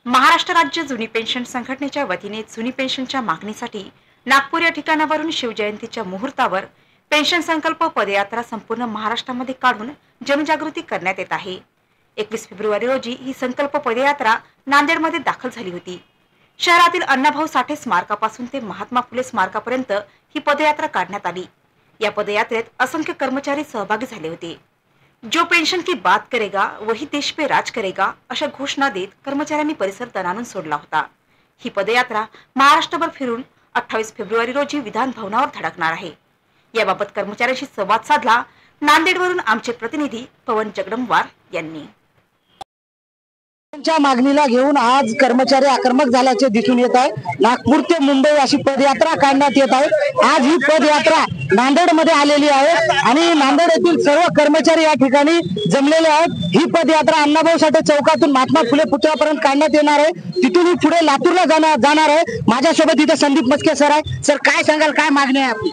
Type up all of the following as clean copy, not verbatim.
महाराष्ट्र राज्य जुनी पेन्शन संघटनेच्या वतीने जुनी पेन्शनच्या मागणीसाठी नागपूर या ठिकाणावरून शिवजयंतीच्या मुहूर्तावर पेन्शन संकल्प पदयात्रा संपूर्ण महाराष्ट्रामध्ये काढून जनजागृती करण्यात येत आहे। 21 फेब्रुवारी रोजी ही संकल्प पदयात्रा नांदेडमध्ये दाखल झाली होती। शहरातील अण्णाभाऊ साठे स्मारकापासून ते महात्मा फुले स्मारकापर्यंत ही पदयात्रा काढण्यात आली। या पदयात्रेत असंख्य कर्मचारी सहभागी झाले होते। जो पेंशन की बात करेगा वही देश पे राज करेगा अशा घोषणा देत कर्मचाऱ्यांनी परिसर दणाणून सोडला होता। ही पदयात्रा महाराष्ट्रभर फिरून 28 फेब्रुवारी रोजी विधान भवनावर धडकणार आहे। याबाबत कर्मचाऱ्यांशी संवाद साधला नांदेडवरून आमचे प्रतिनिधी पवन जगदंबवार यांनी। मागणीला घेऊन आज कर्मचारी आक्रमक झाल्याचे दिसून येत आहे। नागपूर ते मुंबई अशी पदयात्रा काढण्यात येत आहे। आज ही पदयात्रा नांदेडमध्ये आलेली आहे आणि नांदेड येथील सर्व कर्मचारी या ठिकाणी जमलेले आहेत। ही पदयात्रा अण्णाभाऊ साठे चौकातून महात्मा फुले पुतळ्यापर्यंत काढण्यात येणार आहे। तिथून ही पुढे लातूरला जाणार आहे। माझ्यासोबत इथे संदीप मस्के सर आहे। सर काय सांगाल, काय मागणी आहे आपली?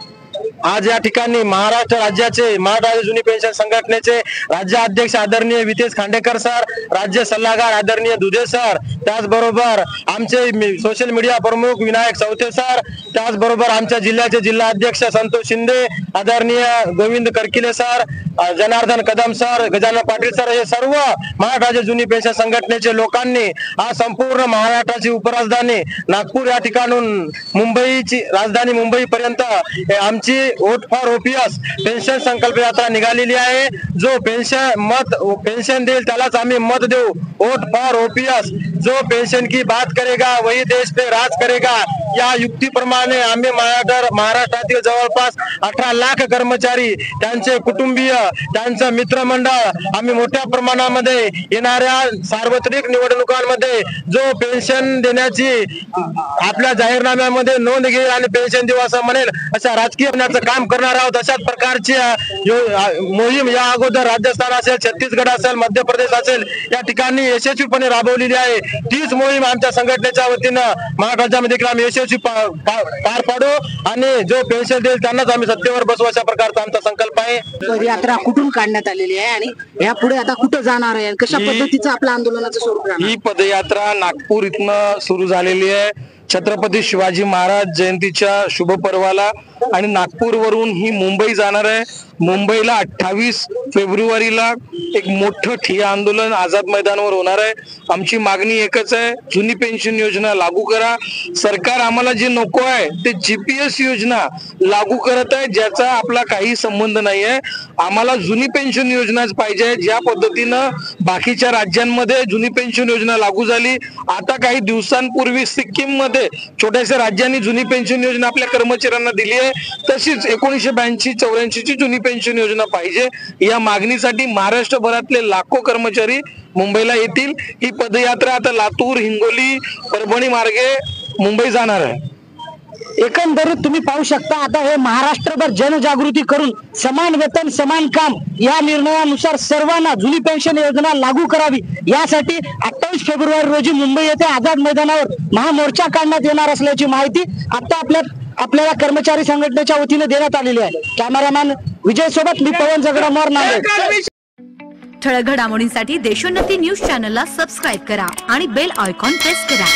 आज या ठिकाणी महाराष्ट्र राज्याचे महाराष्ट्र जुनी पेन्शन संघटनेचे राज्याध्यक्ष आदरणीय वितेश खांडेकर सर, राज्य सल्लागार आदरणीय दुधे सर, त्याचबरोबर आमचे सोशल मीडिया प्रमुख विनायक चौथे सर, त्याचबरोबर आमच्या जिल्ह्याचे जिल्हाध्यक्ष संतोष शिंदे, आदरणीय Govind Karkile sir, Janardan Kadam sir, Gajanan Patil sir, हे सर्व महाराष्ट्र जुनी पेन्शन संघटनेचे लोकांनी आज संपूर्ण महाराष्ट्राची उपराजधानी नागपूर या ठिकाणून मुंबईची राजधानी मुंबई पर्यंत आमची वोट फॉर ओपीएस पेन्शन संकल्प यात्रा निघालेली आहे। जो पेन्शन देईल त्यालाच आम्ही मत देऊ। वोट फॉर ओपीएस, जो पेन्शन की बात करेगा वही देश पे राज करेगा या युक्तीप्रमाणे आम्ही महाराष्ट्रातील जवळपास 18 लाख कर्मचारी, त्यांचे कुटुंबीय, त्यांचं मित्रमंडळ आम्ही मोठ्या प्रमाणामध्ये येणाऱ्या सार्वत्रिक निवडणुकांमध्ये जो पेन्शन देण्याची आपल्या जाहीरनाम्यामध्ये नोंद घेईल आणि पेन्शन देऊ असं म्हणेल अशा राजकीय काम करणार आहोत। अशाच प्रकारची मोहीम या अगोदर राजस्थान असेल, छत्तीसगड असेल, मध्य प्रदेश असेल या ठिकाणी यशस्वीपणे राबवलेली आहे। तीच मोहीम आमच्या संघटनेच्या वतीनं महाराष्ट्रामध्ये आम्ही यशस्वी पार पाडू आणि जो पेन्शन देईल त्यांनाच आम्ही सत्तेवर बसवू अशा प्रकारचा आमचा संकल्प आहे। पदयात्रा कुठून काढण्यात आलेली आहे आणि यापुढे आता कुठं जाणार आहे, कशा पद्धतीचं आपलं आंदोलनाचं स्वरूप आहे? ही पदयात्रा नागपूर इथनं सुरू झालेली आहे छत्रपती शिवाजी महाराज जयंतीच्या शुभ पर्वाला आणि नागपूरवरून ही मुंबई जाणार आहे। मुंबईला 28 फेब्रुवारीला एक मोठं ठिय्या आंदोलन आझाद मैदानावर होणार आहे। आमची मागणी एकच आहे, जुनी पेन्शन योजना लागू करा। सरकार आम्हाला जे नको आहे ते जीपीएस योजना लागू करत आहे, ज्याचा आपला काही संबंध नाही आहे। आम्हाला जुनी पेन्शन योजनाच पाहिजे। ज्या पद्धतीनं बाकीच्या राज्यांमध्ये जुनी पेन्शन योजना लागू झाली, आता काही दिवसांपूर्वी सिक्कीम मध्ये छोट्याशा राज्यांनी जुनी पेन्शन योजना आपल्या कर्मचाऱ्यांना दिली आहे, तशीच 1982-84 ची जुनी पेन्शन योजना पाहिजे। या मागणीसाठी महाराष्ट्रभरातले लाखो कर्मचारी मुंबईला येतील। ही पदयात्रा आता लातूर, हिंगोली, परभणी मार्गे मुंबई जाणार आहे। एकंदरीत तुम्ही पाहू शकता, आता हे महाराष्ट्रभर जनजागृती करून समान वेतन समान काम या निर्णयानुसार सर्वांना जुनी पेन्शन योजना लागू करावी यासाठी 28 फेब्रुवारी रोजी मुंबई येथे आझाद मैदानावर महामोर्चा काढण्यात येणार असल्याची माहिती आता आपल्याला कर्मचारी संघटनेच्या वतीने देण्यात आलेली आहे। कॅमेरामॅन विजय सोबत मी पवन जगदंबवार, नांदेड। ठळक घडामोडींसाठी देशोन्नती न्यूज चॅनलला सबस्क्राइब करा आणि बेल आयकॉन प्रेस करा।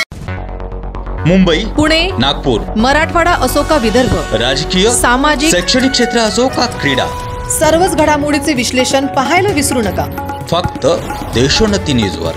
मुंबई, पुणे, नागपूर, मराठवाडा असो का विदर्भ, राजकीय, सामाजिक, शैक्षणिक क्षेत्र असो का क्रीडा, सर्वच घडामोडीचे विश्लेषण पाहायला विसरू नका। फक्त देशोन्नती न्यूजवर।